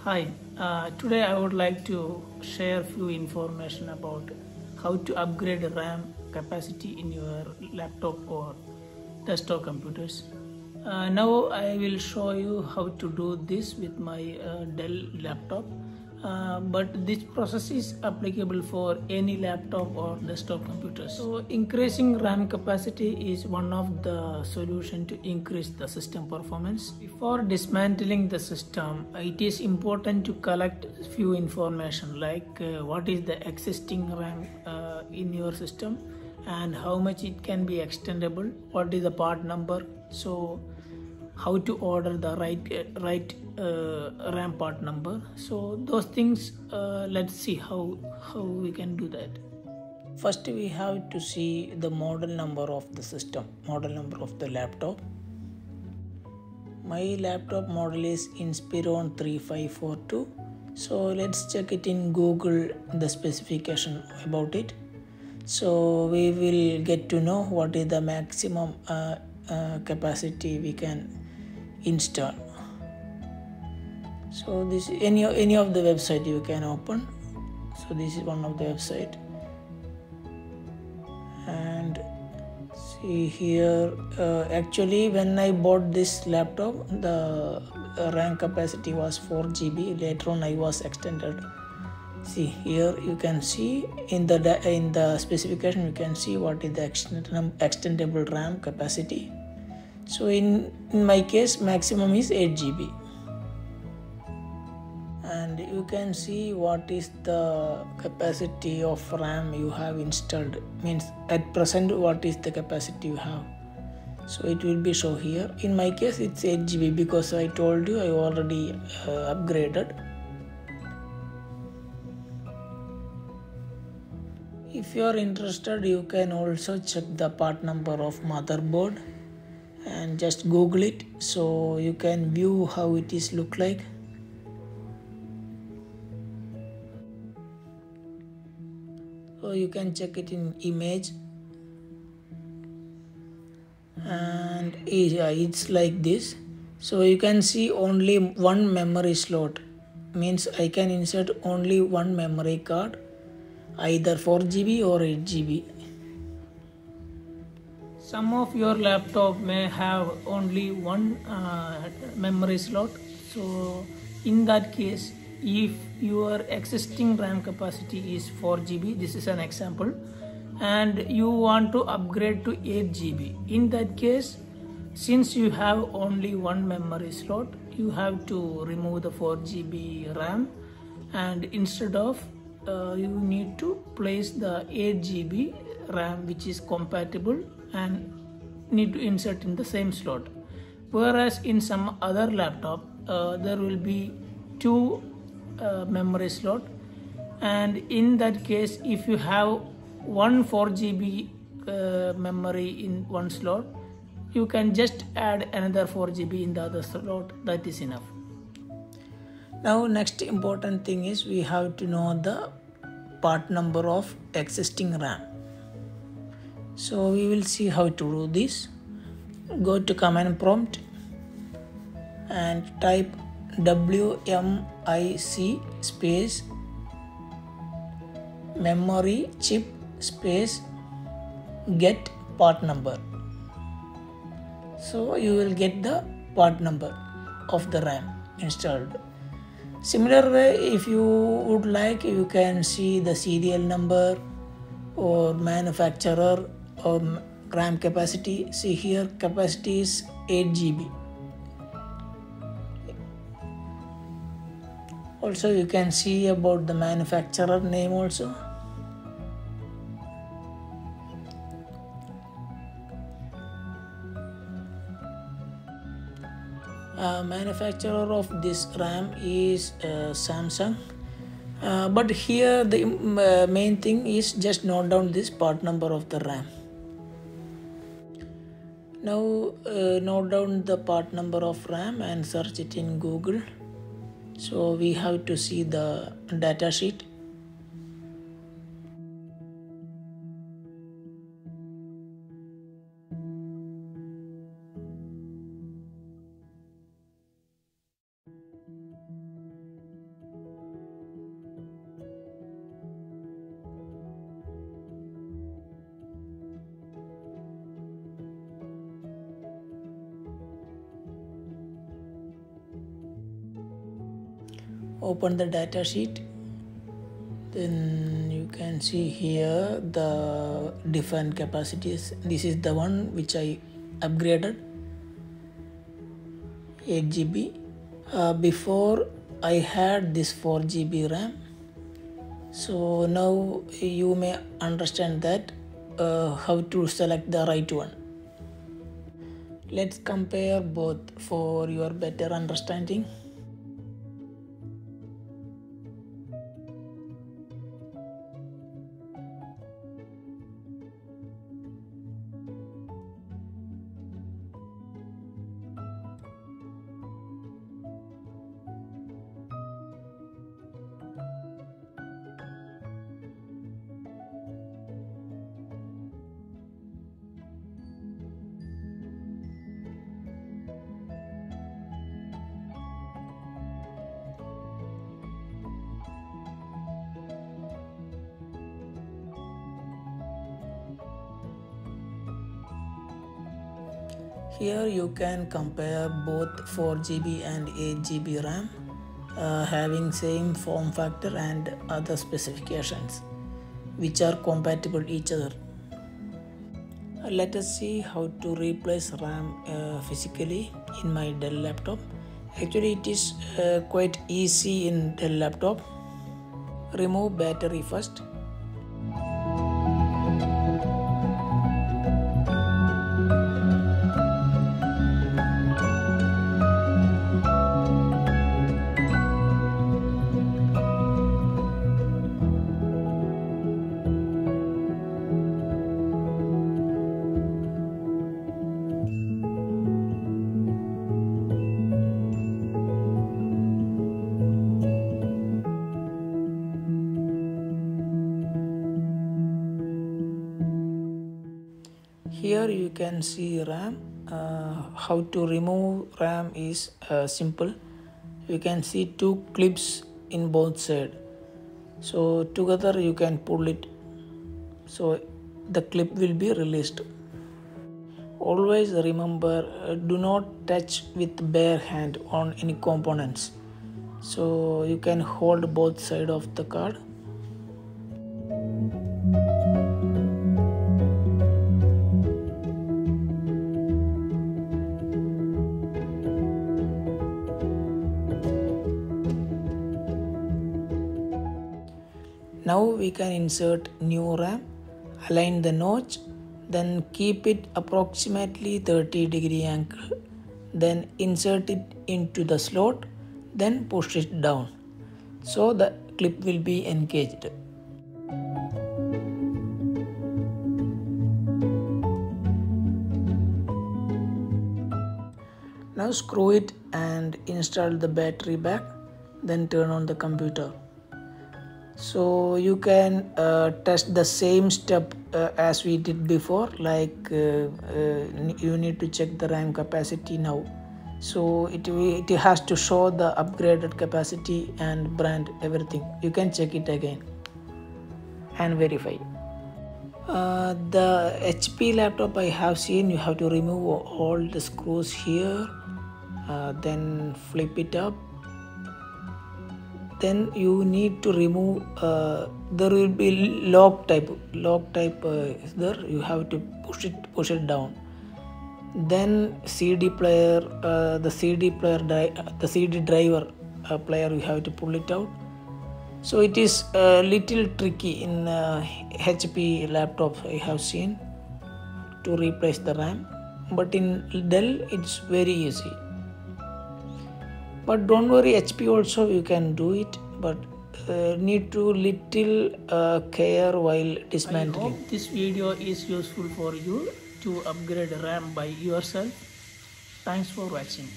Hi, today I would like to share few information about how to upgrade RAM capacity in your laptop or desktop computers. Now I will show you how to do this with my Dell laptop, but this process is applicable for any laptop or desktop computers. So increasing RAM capacity is one of the solution to increase the system performance. Before dismantling the system, it is important to collect few information like what is the existing RAM in your system and how much it can be extendable, what is the part number, so how to order the right RAM part number. So those things, let's see how we can do that. First we have to see the model number of the system, model number of the laptop. My laptop model is Inspiron 3542. So let's check it in Google, the specification about it. So we will get to know what is the maximum capacity we can install. So this any of the website you can open. So this is one of the website, and see here actually when I bought this laptop the RAM capacity was 4 GB. Later on I was extended. See here you can see in the specification you can see what is the extendable RAM capacity. So in my case maximum is 8 GB, and you can see what is the capacity of RAM you have installed, means at present what is the capacity you have. So it will be show here. In my case it's 8 GB because I told you I already upgraded. If you are interested, you can also check the part number of motherboard and just Google it, so you can view how it is look like. So you can check it in image, and it's like this. So you can see only one memory slot, means I can insert only one memory card, either 4 GB or 8 GB. Some of your laptop may have only one memory slot. So in that case, if your existing RAM capacity is 4 GB, this is an example, and you want to upgrade to 8 GB, in that case, since you have only one memory slot, you have to remove the 4 GB RAM, and instead of you need to place the 8 GB RAM which is compatible and need to insert in the same slot. Whereas in some other laptop there will be two memory slot, and in that case if you have one 4 GB memory in one slot, you can just add another 4 GB in the other slot. That is enough. Now next important thing is we have to know the part number of existing RAM. So we will see how to do this. Go to command prompt and type WMIC space memory chip space get part number. So you will get the part number of the RAM installed. Similar way, if you would like, you can see the serial number or manufacturer or RAM capacity. See here capacity is 8 GB. Also you can see about the manufacturer name also. Manufacturer of this RAM is Samsung, but here the main thing is just note down this part number of the RAM. Now note down the part number of RAM and search it in Google. So we have to see the data sheet. Open the data sheet. Then you can see here the different capacities. This is the one which I upgraded, 8 GB. Before I had this 4 GB RAM. So now you may understand that how to select the right one. Let's compare both for your better understanding. Here you can compare both 4 GB and 8 GB RAM having same form factor and other specifications which are compatible each other. Let us see how to replace RAM physically in my Dell laptop. Actually it is quite easy in Dell laptop. Remove battery first. Here you can see RAM. How to remove RAM is simple. You can see two clips in both sides. So together you can pull it. So the clip will be released. Always remember, do not touch with bare hand on any components. So you can hold both sides of the card. Now we can insert new RAM, align the notch, then keep it approximately 30-degree angle, then insert it into the slot, then push it down. So the clip will be engaged. Now screw it and install the battery back, then turn on the computer. So you can test the same step as we did before, like you need to check the RAM capacity now. So it has to show the upgraded capacity and brand, everything. You can check it again and verify. The HP laptop I have seen, you have to remove all the screws here, then flip it up. Then you need to remove, there will be lock type is there. You have to push it down. Then CD player, the CD driver player, you have to pull it out. So it is a little tricky in HP laptops I have seen to replace the RAM, but in Dell it's very easy. But don't worry, HP also you can do it, but need to little care while dismantling. I hope this video is useful for you to upgrade RAM by yourself. Thanks for watching.